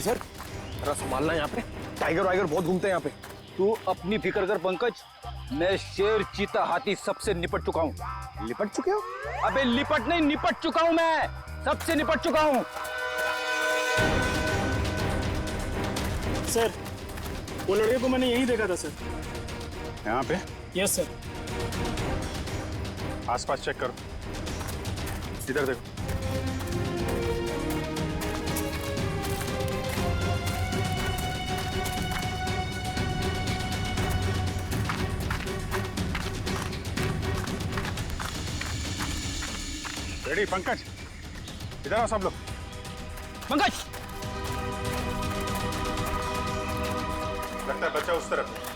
Sir, जरा संभालना यहाँ पे, टाइगर वाइगर बहुत घूमते हैं यहाँ पे। तू अपनी फिक्र कर पंकज, मैं शेर चीता हाथी सबसे निपट चुका हूँ। लिपट चुके हो? अबे लिपट नहीं, निपट चुका हूँ, मैं सबसे निपट चुका हूँ। सर, वो लड़के को मैंने यहीं देखा था सर। यहाँ पे? Yes sir. आसपास चेक करो, इधर देखो। रेडी पंकज, इधर आओ सब लोग। पंकज, लगता है बच्चा उस तरफ है।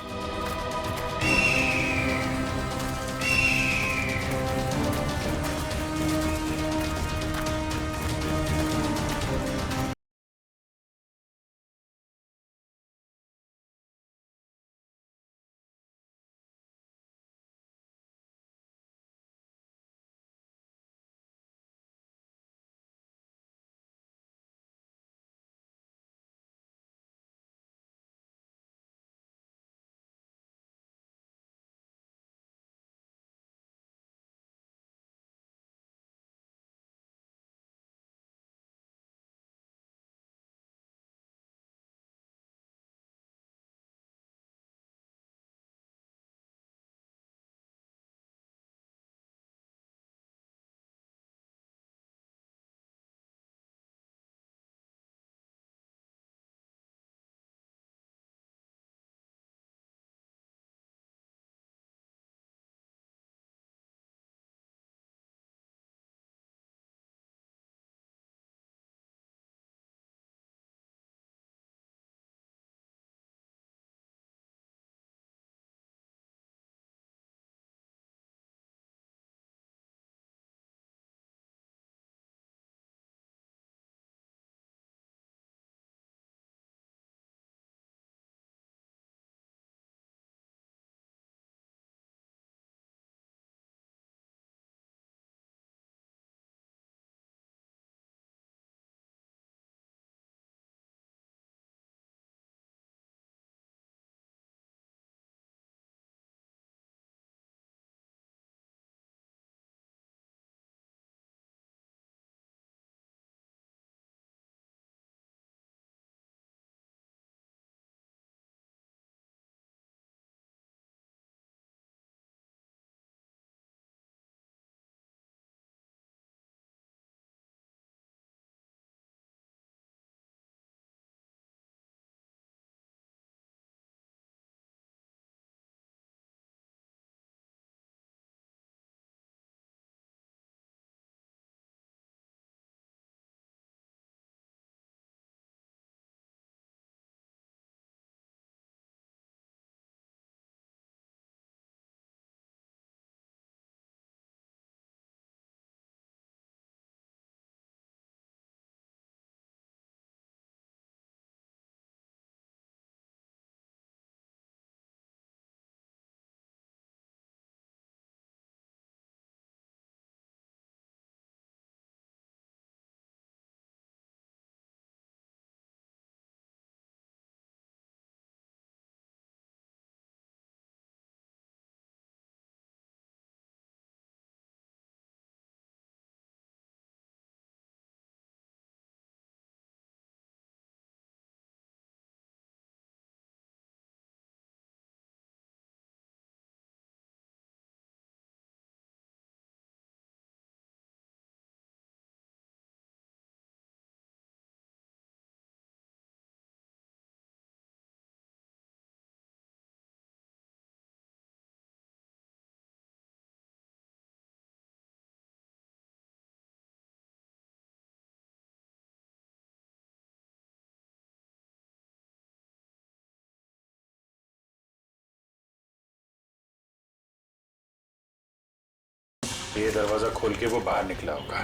ये दरवाजा खोल के वो बाहर निकला होगा।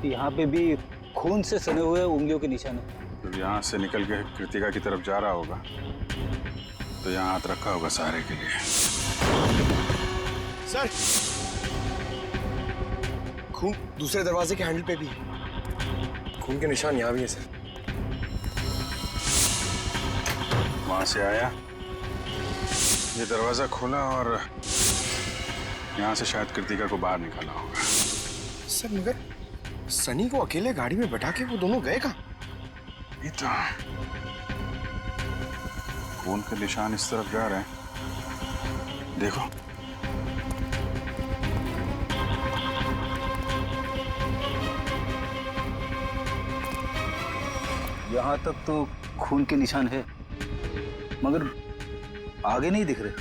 यहाँ पे भी खून से सने हुए उंगलियों के निशान है। जब यहाँ से निकल के कृतिका की तरफ जा रहा होगा तो यहाँ हाथ रखा होगा सहारे के लिए। सर, खून दूसरे दरवाजे के हैंडल पे भी है। खून के निशान यहाँ भी है सर। वहां से आया, ये दरवाजा खोला और यहाँ से शायद कृतिका को बाहर निकाला होगा। सर मगर सनी को अकेले गाड़ी में बैठा के वो दोनों गए कहाँ? ये तो खून के निशान इस तरफ जा रहे हैं, देखो। यहाँ तक तो खून के निशान है, मगर आगे नहीं दिख रहे।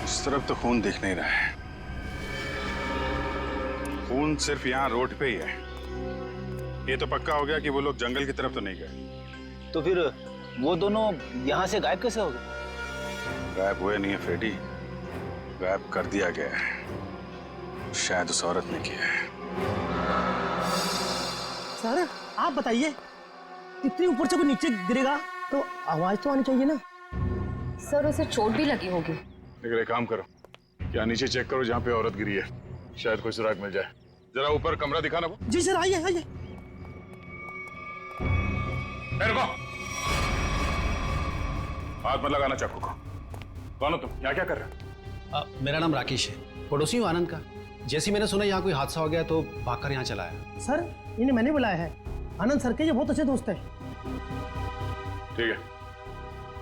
इस तरफ तो खून दिख नहीं रहा है। खून सिर्फ यहाँ रोड पे ही है। ये तो पक्का हो गया कि वो लोग जंगल की तरफ तो नहीं गए। तो फिर वो दोनों यहाँ से गायब कैसे हो गए? गायब हुए नहीं है फ्रेडी, गायब कर दिया गया है। शायद उस औरत ने किया है। सर आप बताइए, इतनी ऊपर से कोई नीचे गिरेगा तो आवाज तो आनी चाहिए ना। सर उसे चोट भी लगी होगी। लेकिन एक काम करो, क्या नीचे चेक करो जहाँ पे औरत गिरी है, शायद कोई सुराग मिल जाए। जरा ऊपर कमरा दिखाना वो। जी सर, आइए आइए। रुको, हाथ मत लगाना चाकू को। कौन हो तुम, यहाँ क्या कर रहे हो? मेरा नाम राकेश है, पड़ोसी हूँ आनंद का। जैसे ही मैंने सुना यहाँ कोई हादसा हो गया तो भागकर यहाँ चला आया। सर इन्हें मैंने बुलाया है, आनंद सर के ये बहुत अच्छे दोस्त हैं। ठीक है,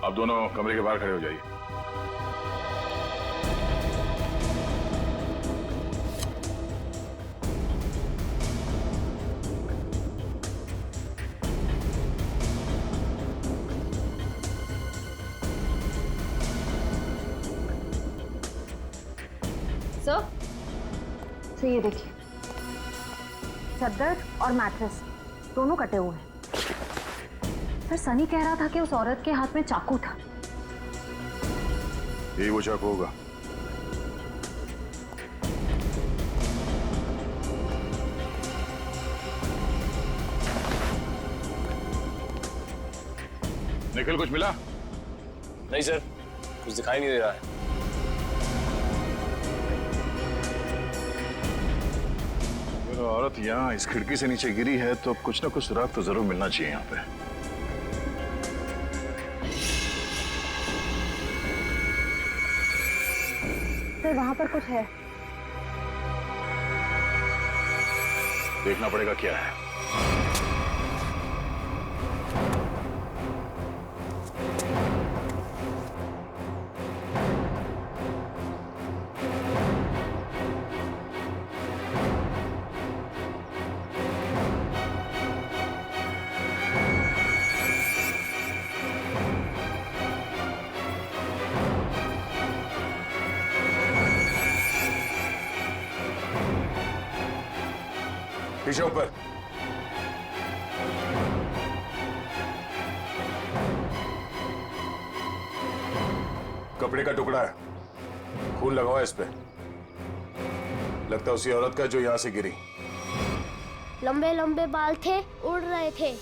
आप दोनों कमरे के बाहर खड़े हो जाइए। सर, तो ये देखिए, चादर और मैट्रेस दोनों कटे हुए हैं। सर सनी कह रहा था कि उस औरत के हाथ में चाकू था। यही वो चाकू होगा। निखिल, कुछ मिला? नहीं सर, कुछ दिखाई नहीं दे रहा है। औरत यहाँ इस खिड़की से नीचे गिरी है तो कुछ ना कुछ सुराग तो जरूर मिलना चाहिए यहाँ पे। सर वहां पर कुछ है। देखना पड़ेगा क्या है। पीछे ऊपर। कपड़े का टुकड़ा है, खून लगा हुआ है इस पे। लगता है उसी औरत का जो यहां से गिरी। लंबे लंबे बाल थे, उड़ रहे थे।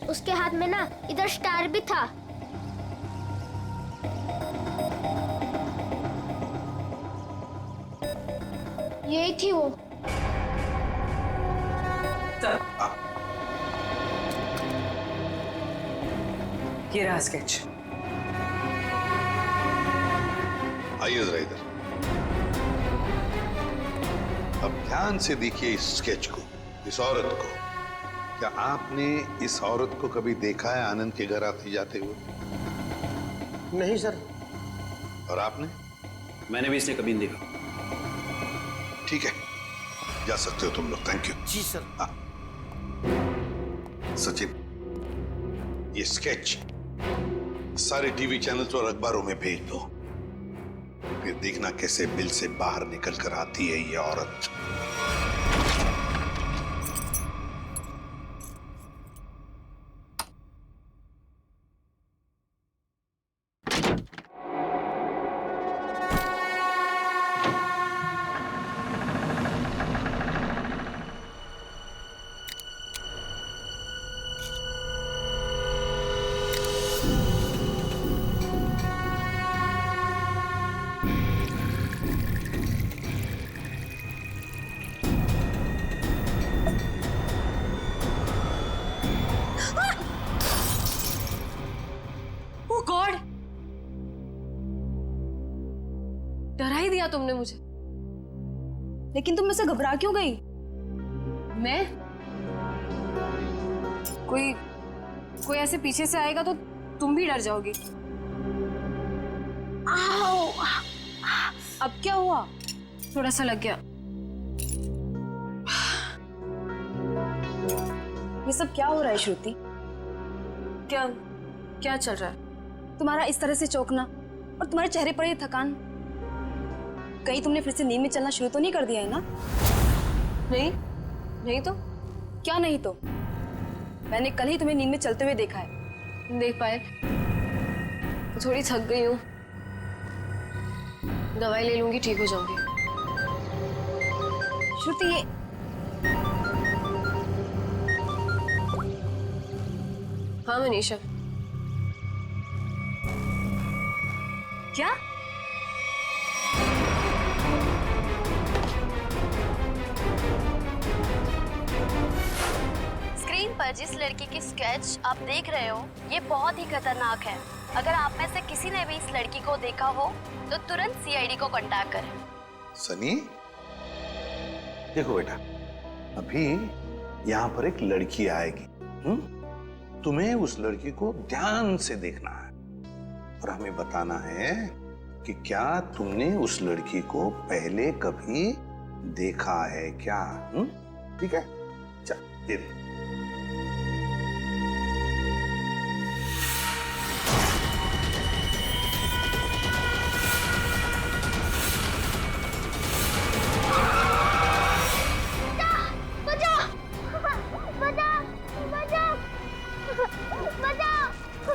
उसके हाथ में ना इधर स्टार भी था। यही थी वो। ये रहा स्केच। आइए जरा इधर। अब ध्यान से देखिए इस स्केच को, इस औरत को। क्या आपने इस औरत को कभी देखा है आनंद के घर आते जाते हुए? नहीं सर। और आपने? मैंने भी इसे कभी नहीं देखा। ठीक है, जा सकते हो तुम लोग। Thank you. जी सर। हाँ सचिन, ये स्केच सारे टीवी चैनल्स और अखबारों में भेज दो। फिर देखना कैसे बिल से बाहर निकल कर आती है ये औरत। गॉड, डरा ही दिया तुमने मुझे। लेकिन तुम मुझसे घबरा क्यों गई? मैं कोई ऐसे पीछे से आएगा तो तुम भी डर जाओगी। आओ! अब क्या हुआ? थोड़ा सा लग गया। ये सब क्या हो रहा है श्रुति? क्या चल रहा है? तुम्हारा इस तरह से चौंकना और तुम्हारे चेहरे पर ये थकान, कहीं तुमने फिर से नींद में चलना शुरू तो नहीं कर दिया है ना? नहीं तो क्या नहीं तो? मैंने कल ही तुम्हें नींद में चलते हुए देखा है। देख पाए, थोड़ी थक गई हूँ, दवाई ले लूंगी, ठीक हो जाऊंगी। श्रुति, ये हाँ मनीषा। क्या? स्क्रीन पर जिस लड़की की स्केच आप देख रहे हो, ये बहुत ही खतरनाक है। अगर आप में से किसी ने भी इस लड़की को देखा हो तो तुरंत सीआईडी को कांटेक्ट करें। सनी, देखो बेटा, अभी यहाँ पर एक लड़की आएगी। तुम्हें उस लड़की को ध्यान से देखना है और हमें बताना है कि क्या तुमने उस लड़की को पहले कभी देखा है क्या? ठीक है, चल दे दे।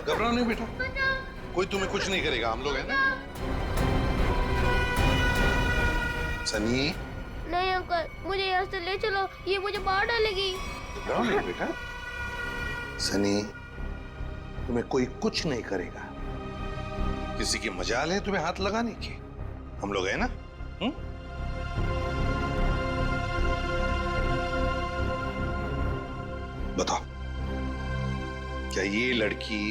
घबराओ नहीं बेटा, कोई तुम्हें कुछ नहीं करेगा, हम लोग हैं ना। सनी, नहीं अंकल, मुझे यहाँ से ले चलो, ये मुझे मार डालेगी। घबराओ नहीं बेटा। सनी, तुम्हें कोई कुछ नहीं करेगा। किसी की मजाल है तुम्हें हाथ लगाने की, हम लोग हैं ना। बताओ, क्या ये लड़की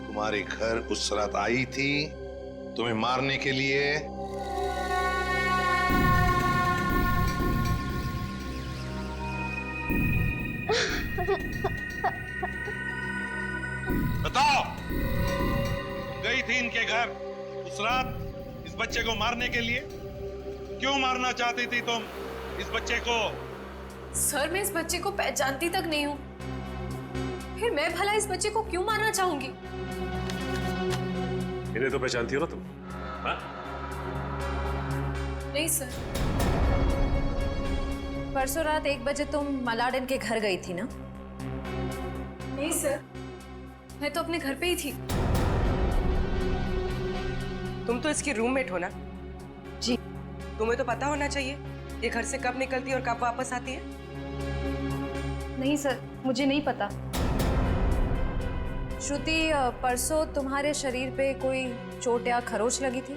तुम्हारे घर उस रात आई थी तुम्हें मारने के लिए? बताओ, गई थी इनके घर उस रात इस बच्चे को मारने के लिए? क्यों मारना चाहती थी तुम इस बच्चे को? सर, मैं इस बच्चे को पहचानती तक नहीं हूँ, फिर मैं भला इस बच्चे को क्यों मारना चाहूंगी? इन्हें तो पहचानती हो ना तुम? हाँ? नहीं सर, परसों रात 1 बजे तुम मलाडन के घर गई थी ना? नहीं सर, मैं तो अपने घर पे ही थी। तुम तो इसकी रूममेट हो ना? जी। तुम्हें तो पता होना चाहिए ये घर से कब निकलती है और कब वापस आती है। नहीं सर, मुझे नहीं पता। श्रुति, परसों तुम्हारे शरीर पे कोई चोट या खरोच लगी थी?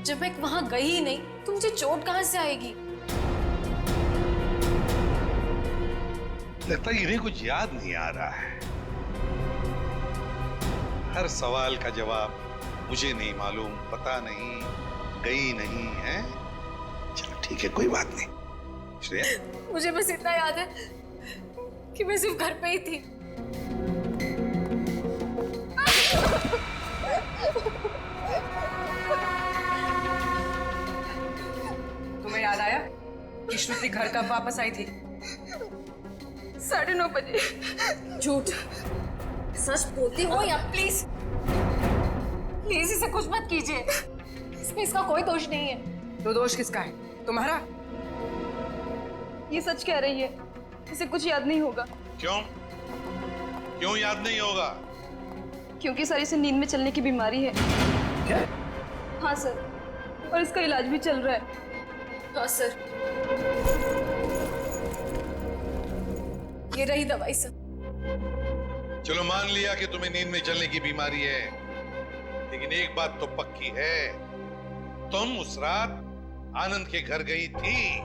जब मैं वहां गई ही नहीं तो मुझे चोट कहां से आएगी? लगता है इन्हें कुछ याद नहीं आ रहा है। हर सवाल का जवाब मुझे नहीं मालूम, पता नहीं, गई नहीं है। चलो ठीक है, कोई बात नहीं। श्रेया, मुझे बस इतना याद है कि मैं सिर्फ घर पे ही थी। तुम्हें याद आया कि श्रुति घर कब वापस आई थी? 9:30 बजे। झूठ, सच बोलती हो या प्लीज प्लीज इसे कुछ मत कीजिए, इसमें इसका कोई दोष नहीं है। तो दोष किसका है? तुम्हारा? ये सच कह रही है, इसे कुछ याद नहीं होगा। क्यों? क्यों याद नहीं होगा? क्योंकि सर, इसे नींद में चलने की बीमारी है। क्या? हाँ सर, और इसका इलाज भी चल रहा है। हाँ सर, ये रही दवाई सर। चलो मान लिया कि तुम्हें नींद में चलने की बीमारी है, लेकिन एक बात तो पक्की है, तुम उस रात आनंद के घर गई थी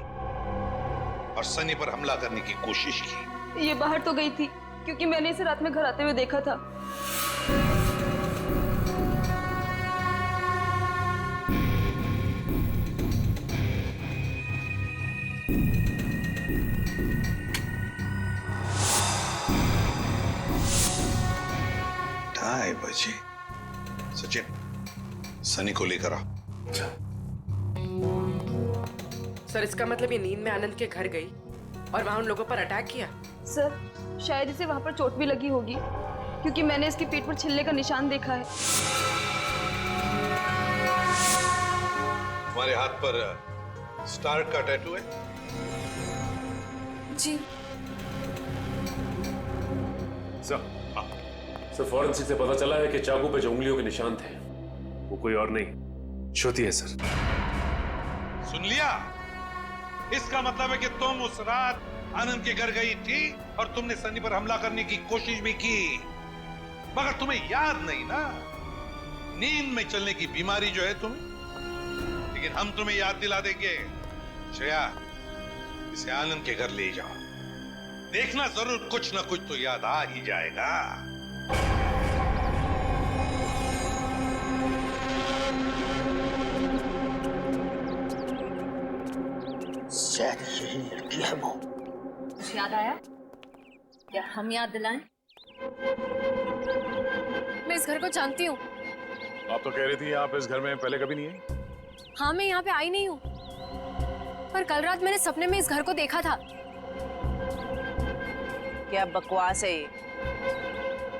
और सनी पर हमला करने की कोशिश की। ये बाहर तो गई थी क्योंकि मैंने इसे रात में घर आते हुए देखा था। बजे सचिन, सनी को लेकर आ। सर इसका मतलब ये नींद में आनंद के घर गई और वहां उन लोगों पर अटैक किया? सर शायद इसे वहां पर चोट भी लगी होगी, क्योंकि मैंने इसकी पीठ पर छिल्ले का निशान देखा है। तुम्हारे हाथ पर स्टार का टैटू है? जी सर फॉरेंसिक से पता चला है कि चाकू पे जो उंगलियों के निशान थे वो कोई और नहीं, श्रुति है सर। सुन लिया? इसका मतलब है कि तुम उस रात आनंद के घर गई थी और तुमने सनी पर हमला करने की कोशिश भी की, मगर तुम्हें याद नहीं ना नींद में चलने की बीमारी जो है तुम्हें। लेकिन हम तुम्हें याद दिला देंगे। श्रेया, इसे आनंद के घर ले जाओ, देखना जरूर कुछ ना कुछ तो याद आ ही जाएगा। शायद यही लड़की है वो। कुछ याद आया? क्या हम याद दिलाएं? मैं इस घर को जानती हूँ। आप तो कह रही थी आप इस घर में पहले कभी नहीं आई। हाँ, मैं यहाँ पे आई नहीं हूँ, पर कल रात मैंने सपने में इस घर को देखा था। क्या बकवास है ये?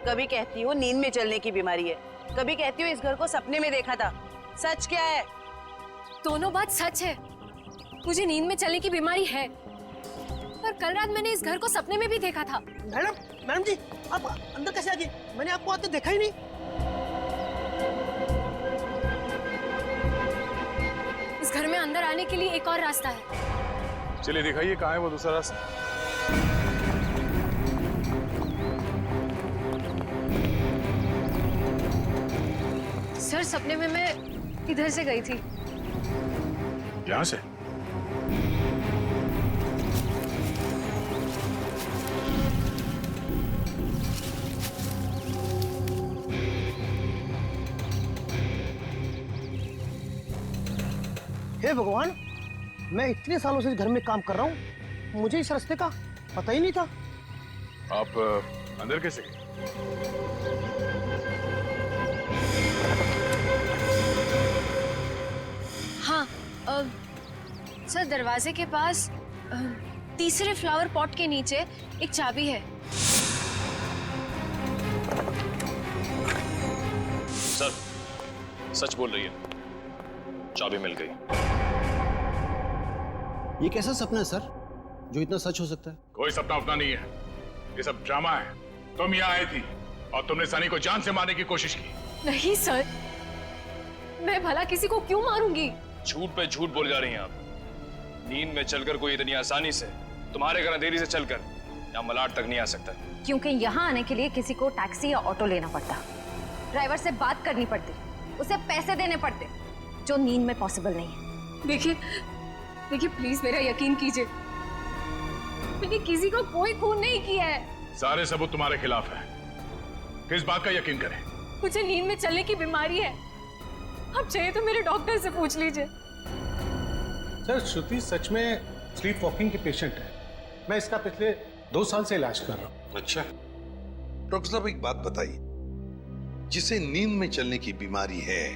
कभी कहती हो नींद में चलने की बीमारी है, कभी कहती हो इस घर को सपने में देखा था। सच क्या है? दोनों बात सच है। मुझे नींद में चलने की बीमारी है, पर कल रात मैंने इस घर को सपने में भी देखा था। मैडम जी, आप अंदर कैसे आ गए? मैंने आपको आते देखा ही नहीं। इस घर में अंदर आने के लिए एक और रास्ता है। चलिए दिखाइए कहाँ है वो दूसरा रास्ता। सर सपने में मैं इधर से गई थी। यहाँ से? हे भगवान, मैं इतने सालों से इस घर में काम कर रहा हूँ, मुझे इस रास्ते का पता ही नहीं था। आप अंदर कैसे गए? हाँ, सर दरवाजे के पास तीसरे फ्लावर पॉट के नीचे एक चाबी है। सर सच बोल रही है, चाबी मिल गई। ये कैसा सपना है सर जो इतना सच हो सकता है? कोई सपना अपना नहीं है, ये सब ड्रामा है। तुम यहाँ आई थी और तुमने सनी को जान से मारने की कोशिश की। नहीं सर, मैं भला किसी को क्यों मारूंगी? झूठ पे झूठ बोल जा रही हैं आप। नींद में चलकर कोई इतनी आसानी से तुम्हारे घर अंधेरी से चलकर यहाँ मलाड तक नहीं आ सकता। क्योंकि यहाँ आने के लिए किसी को टैक्सी या ऑटो लेना पड़ता, ड्राइवर से बात करनी पड़ती, उसे पैसे देने पड़ते, जो नींद में पॉसिबल नहीं है। देखिए प्लीज मेरा यकीन कीजिए, मैंने किसी को कोई खून नहीं किया है। सारे सबूत तुम्हारे खिलाफ है, किस बात का यकीन करें? मुझे नींद में चलने की बीमारी है, आप चाहिए तो मेरे डॉक्टर से पूछ लीजिए। सर श्रुति सच में स्लीप वॉकिंग की पेशेंट है। मैं इसका पिछले 2 साल से इलाज कर रहा हूँ। अच्छा डॉक्टर साहब, एक बात बताइए, जिसे नींद में चलने की बीमारी है,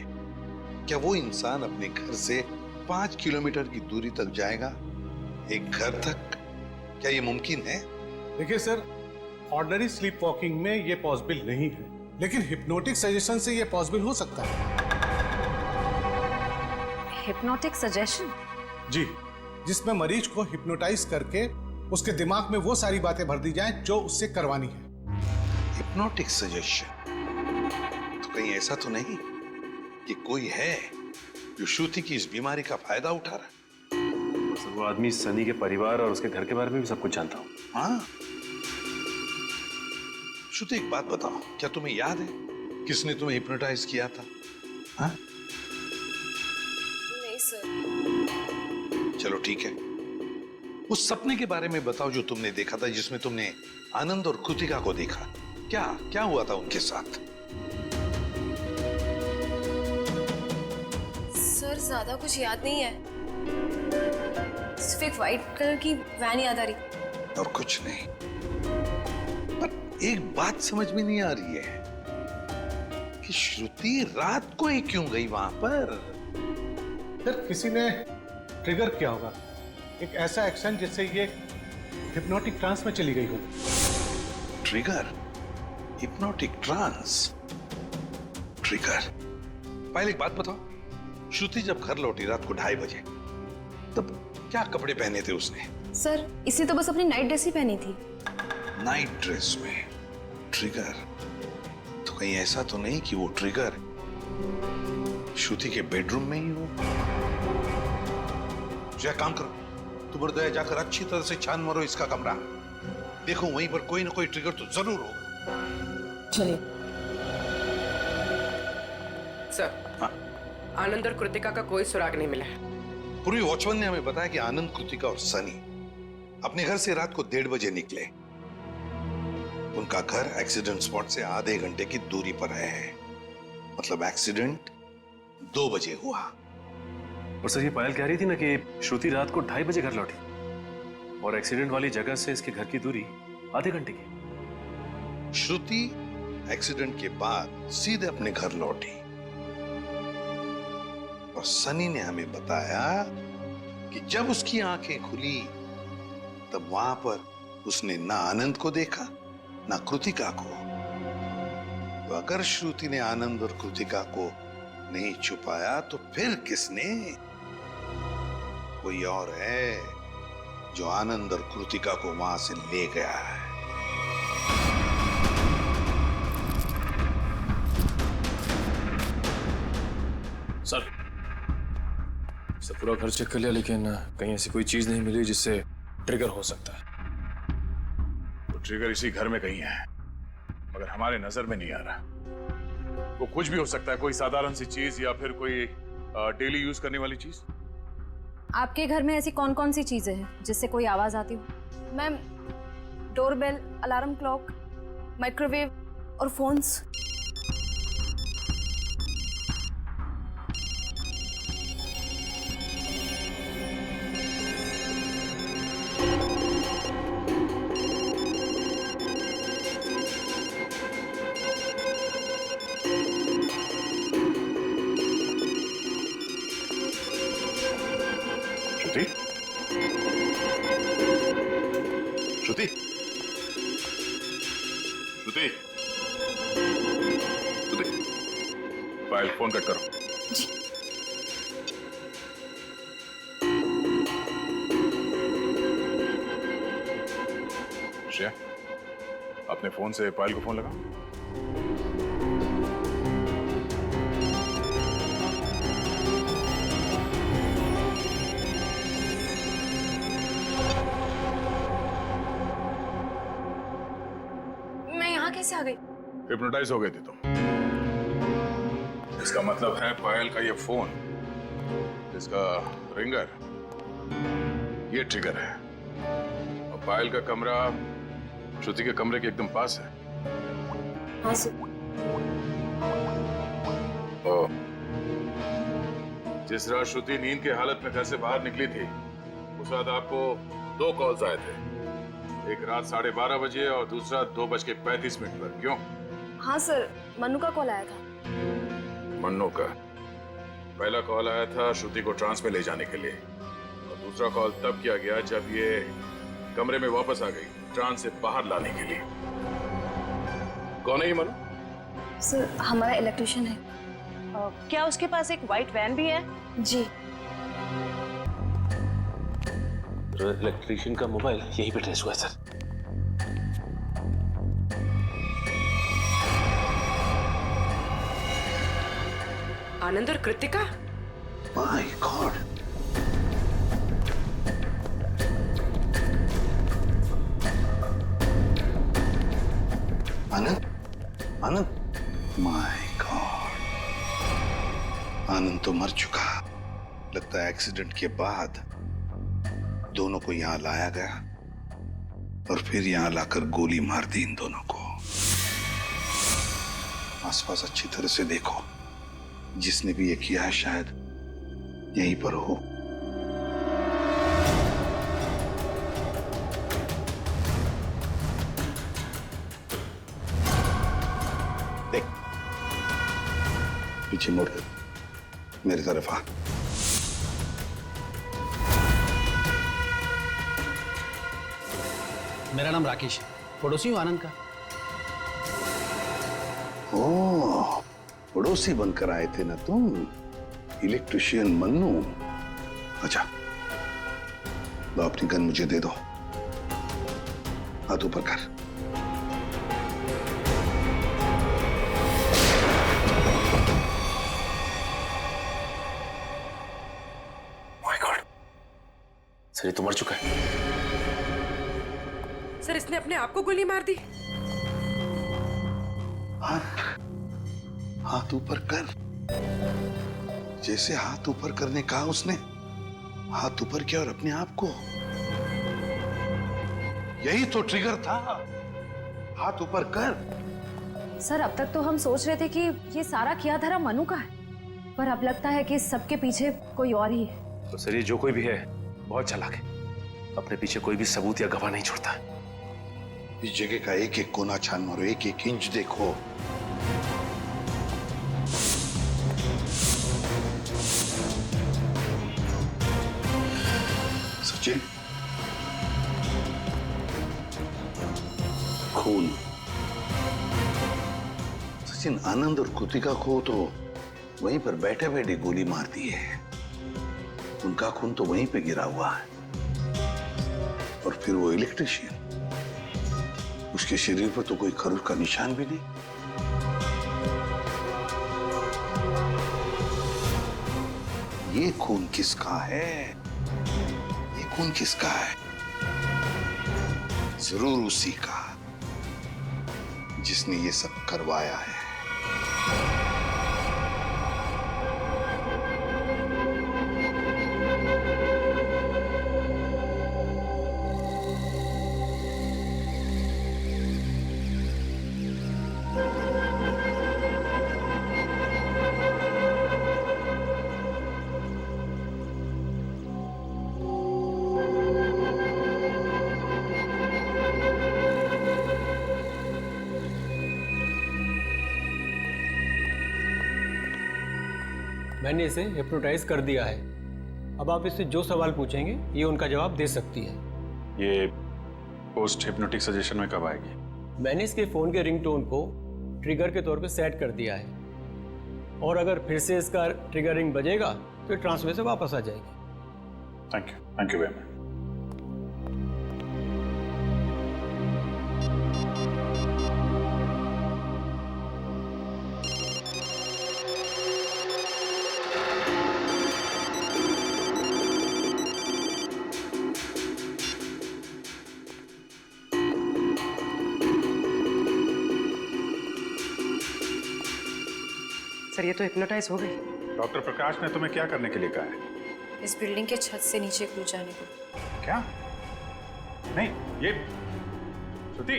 क्या वो इंसान अपने घर से 5 किलोमीटर की दूरी तक जाएगा, एक घर तक? क्या ये मुमकिन है? देखिए सर, ऑर्डिनरी स्लीप वॉकिंग में ये पॉसिबल नहीं है, लेकिन हिप्नोटिक सजेशन से ये पॉसिबल हो सकता है। Hypnotic suggestion? जी, जिसमें मरीज को हिप्नोटाइज करके उसके दिमाग में वो सारी बातें भर दी जाएं जो उससे करवानी है। Hypnotic suggestion? तो कहीं ऐसा तो नहीं कि कोई है जो श्रुति की इस बीमारी का फायदा उठा रहा है? सर वो आदमी सनी के परिवार और उसके घर के बारे में भी सब कुछ जानता हूँ। हाँ श्रुति, एक बात बताओ, क्या तुम्हें याद है किसने तुम्हें हिप्नोटाइज किया था? हाँ? नहीं सर। चलो ठीक है, उस सपने के बारे में बताओ जो तुमने देखा था, जिसमें तुमने आनंद और कृतिका को देखा। क्या क्या हुआ था उनके साथ? सर ज्यादा कुछ याद नहीं है, सिर्फ एक व्हाइट कलर की वैन याद आ रही। और कुछ नहीं। पर एक बात समझ में नहीं आ रही है कि श्रुति रात को ही क्यों गई वहां पर? सर किसी ने ट्रिगर किया होगा, एक ऐसा एक्शन जिससे ये हिप्नोटिक ट्रांस में चली गई हो। ट्रिगर? Hypnotic trance? ट्रिगर? पहले एक बात बताओ, श्रुति जब घर लौटी रात को 2:30 बजे, तब क्या कपड़े पहने थे उसने? सर इसने तो बस अपनी नाइट ड्रेस ही पहनी थी। नाइट ड्रेस में ट्रिगर? तो कहीं ऐसा तो नहीं कि वो ट्रिगर श्रुति के बेडरूम में ही हो? जो काम करो, तुम और दया जाकर अच्छी तरह से छान मारो इसका कमरा, देखो वहीं पर कोई ना कोई ट्रिगर तो जरूर होगा। चलिए सर। हाँ? आनंद और कृतिका का कोई सुराग नहीं मिला है। पूर्वी वॉचमैन ने हमें बताया कि आनंद, कृतिका और सनी अपने घर से रात को 1:30 बजे निकले। उनका घर एक्सीडेंट स्पॉट से आधे घंटे की दूरी पर है, मतलब एक्सीडेंट 2 बजे हुआ। और सर ये पायल कह रही थी ना कि श्रुति रात को 2:30 बजे घर लौटी और एक्सीडेंट वाली जगह से इसके घर की दूरी आधे घंटे की। श्रुति एक्सीडेंट के बाद सीधे अपने घर लौटी और सनी ने हमें बताया कि जब उसकी आंखें खुली तब वहां पर उसने ना आनंद को देखा ना कृतिका को। तो अगर श्रुति ने आनंद और कृतिका को नहीं छुपाया तो फिर किसने? कोई और है जो आनंद और कृतिका को वहां से ले गया है। सर पूरा घर चेक कर लिया लेकिन कहीं ऐसी कोई चीज नहीं मिली जिससे ट्रिगर हो सकता है। तो ट्रिगर इसी घर में कहीं है, मगर हमारे नजर में नहीं आ रहा। वो कुछ भी हो सकता है, कोई साधारण सी चीज या फिर कोई डेली यूज करने वाली चीज। आपके घर में ऐसी कौन कौन सी चीजें हैं जिससे कोई आवाज आती हो? Ma'am doorbell, alarm clock, microwave और फोन्स। श्रुति, श्रुति, श्रुति, पायल फोन कट करो। जी। श्रेया, अपने फोन से पायल को फोन लगा। कैसे आ गई? हिप्नोटाइज हो गए थे तुम। इसका मतलब है पायल का ये फोन, इसका रिंगर, ये ट्रिगर है। और पायल का कमरा श्रुति के कमरे के एकदम पास है। हाँ सर। जिस रात श्रुति नींद के हालत में घर से बाहर निकली थी, उस रात आपको 2 कॉल्स आए थे, एक रात 12:30 बजे और दूसरा 2:35 पर। क्यों? हाँ सर, मन्नू का कॉल आया था। मन्नू का? पहला कॉल आया था श्रुति को ट्रांस में ले जाने के लिए, और दूसरा कॉल तब किया गया जब ये कमरे में वापस आ गई, ट्रांस से बाहर लाने के लिए। कौन है ये मन्नू? सर हमारा इलेक्ट्रिशियन है। क्या उसके पास एक व्हाइट वैन भी है? जी। इलेक्ट्रिशियन का मोबाइल यहीं पे ट्रेस हुआ है सर। आनंद और Kritika? My God. Anand, Anand, my God, Anand तो मर चुका। लगता है एक्सीडेंट के बाद दोनों को यहां लाया गया और फिर यहां लाकर गोली मार दी इन दोनों को। आसपास अच्छी तरह से देखो, जिसने भी ये किया है शायद यहीं पर हो। देख, पीछे मुड़ के मेरी तरफ आ। मेरा नाम राकेश है, पड़ोसी हूँ आनंद का। ओ, पड़ोसी बनकर आए थे ना तुम, इलेक्ट्रिशियन मन्नू। अच्छा, लो अपनी गन मुझे दे दो, हाथ ऊपर कर। माय गॉड, सर ये तो मर चुका है। सर इसने अपने आप को गोली मार दी। हाथ ऊपर कर। जैसे हाथ ऊपर करने कहा उसने, हाथ ऊपर किया और अपने आप को। यही तो ट्रिगर था, हाथ ऊपर कर। सर अब तक तो हम सोच रहे थे कि ये सारा किया धरा मनु का है, पर अब लगता है कि इस सबके पीछे कोई और ही है। तो सर ये जो कोई भी है बहुत चालाक है, अपने पीछे कोई भी सबूत या गवाह नहीं छोड़ता। इस जगह का एक एक कोना छान मारो, एक एक इंच देखो। सचिन, खून। सचिन, आनंद और कृतिका को तो वहीं पर बैठे बैठे गोली मार दी है। उनका खून तो वहीं पे गिरा हुआ है। और फिर वो इलेक्ट्रिशियन, उसके शरीर पर तो कोई खरोच का निशान भी नहीं। ये खून किसका है? ये खून किसका है? जरूर उसी का जिसने ये सब करवाया है। मैंने इसे हिप्नोटाइज कर दिया है। अब आप इससे जो सवाल पूछेंगे ये उनका जवाब दे सकती है। ये पोस्ट हिप्नोटिक सजेशन में कब आएगी? मैंने इसके फ़ोन के रिंगटोन को ट्रिगर के तौर पे सेट कर दिया है, और अगर फिर से इसका ट्रिगरिंग बजेगा तो ट्रांसफर से वापस आ जाएगी। Thank you very much. Sir ये तो हिप्नोटाइज हो गई। डॉक्टर प्रकाश ने तुम्हें क्या करने के लिए कहा है? इस बिल्डिंग के छत से नीचे कूद जाने को। क्या? नहीं, ये श्रुति,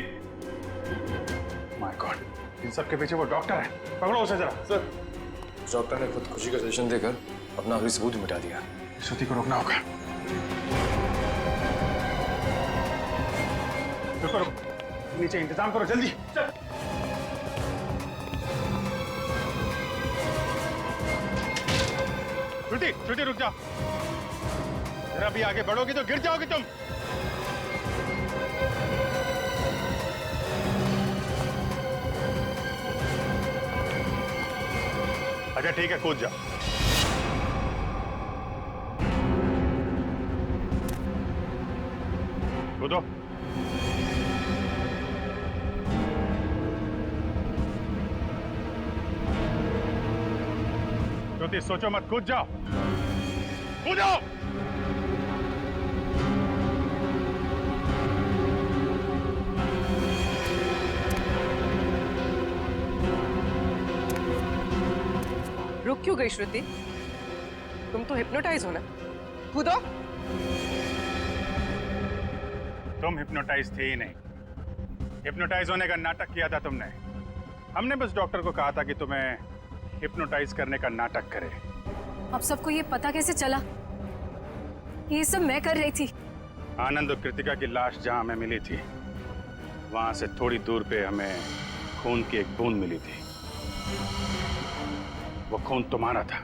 माय गॉड, इन सब के पीछे वो डॉक्टर है। पकड़ो उसे जरा। सर, डॉक्टर ने खुदकुशी का सजेशन देकर अपना आखिरी सबूत मिटा दिया। श्रुति को रोकना होगा। रुको, नीचे इंतजाम करो जल्दी। चल। श्रुति रुक जाओ, जरा भी आगे बढ़ोगी तो गिर जाओगी तुम। अच्छा ठीक है, कूद जाओ। कूदो। श्रुति सोचो मत, कूद जाओ, कूदो। रुक क्यों गई श्रुति? तुम तो हिप्नोटाइज हो ना, कूदो। तुम हिप्नोटाइज थे ही नहीं, हिप्नोटाइज होने का नाटक किया था तुमने। हमने बस डॉक्टर को कहा था कि तुम्हें हिप्नोटाइज करने का नाटक करे, आप सबको ये पता कैसे चला? ये सब मैं कर रही थी। आनंद और कृतिका की लाश जहां हमें मिली थी, वहां से थोड़ी दूर पे हमें खून की एक बूंद मिली थी। वो खून तुम्हारा था।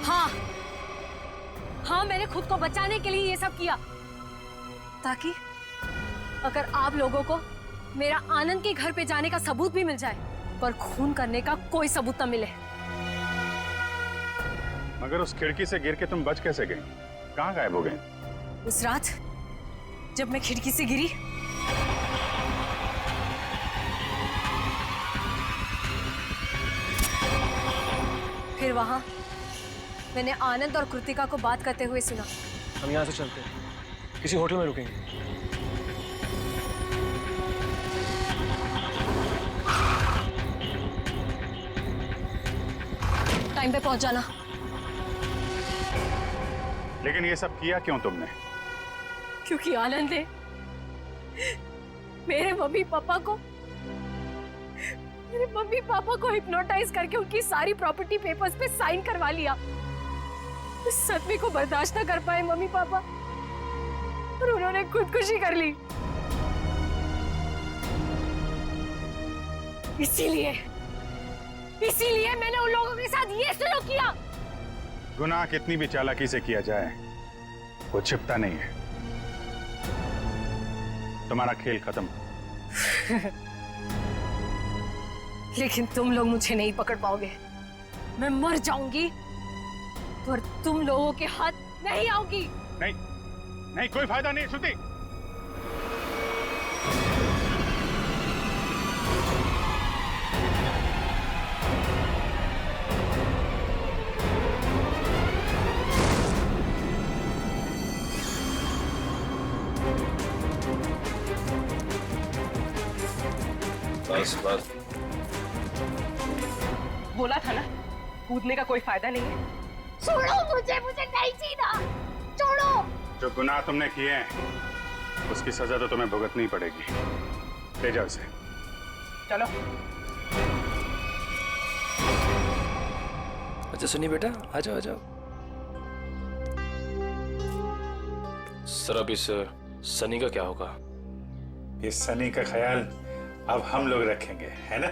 हाँ हाँ, मैंने खुद को बचाने के लिए ये सब किया, ताकि अगर आप लोगों को मेरा आनंद के घर पे जाने का सबूत भी मिल जाए, पर खून करने का कोई सबूत न मिले। मगर उस खिड़की से गिर के तुम बच कैसे गई? कहाँ गायब हो गई? उस रात जब मैं खिड़की से गिरी, फिर वहां मैंने आनंद और कृतिका को बात करते हुए सुना। हम यहाँ से चलते हैं, किसी होटल में रुकेंगे। टाइम पे पहुंच जाना। लेकिन ये सब किया क्यों तुमने? क्योंकि आनंद ने मेरे मम्मी पापा को हिप्नोटाइज करके उनकी सारी प्रॉपर्टी पेपर्स पे साइन करवा लिया। उस सदमे को बर्दाश्त न कर पाए मम्मी पापा और उन्होंने खुदकुशी कर ली। इसीलिए मैंने उन लोगों के साथ ये सलूक किया। गुनाह कितनी भी चालाकी से किया जाए, वो छिपता नहीं है। तुम्हारा खेल खत्म। लेकिन तुम लोग मुझे नहीं पकड़ पाओगे। मैं मर जाऊंगी पर तुम लोगों के हाथ नहीं आऊंगी। नहीं नहीं, कोई फायदा नहीं श्रुति। बस बोला था ना, कूदने का कोई फायदा नहीं है। छोड़ो मुझे नहीं जीना, छोड़ो। जो गुनाह तुमने किए हैं उसकी सजा तो तुम्हें भुगतनी पड़ेगी। ले जाओ इसे। चलो। अच्छा सुनी बेटा, आ जाओ आ जाओ। सर अब इस सनी का क्या होगा? इस सनी का ख्याल अब हम लोग रखेंगे, है ना?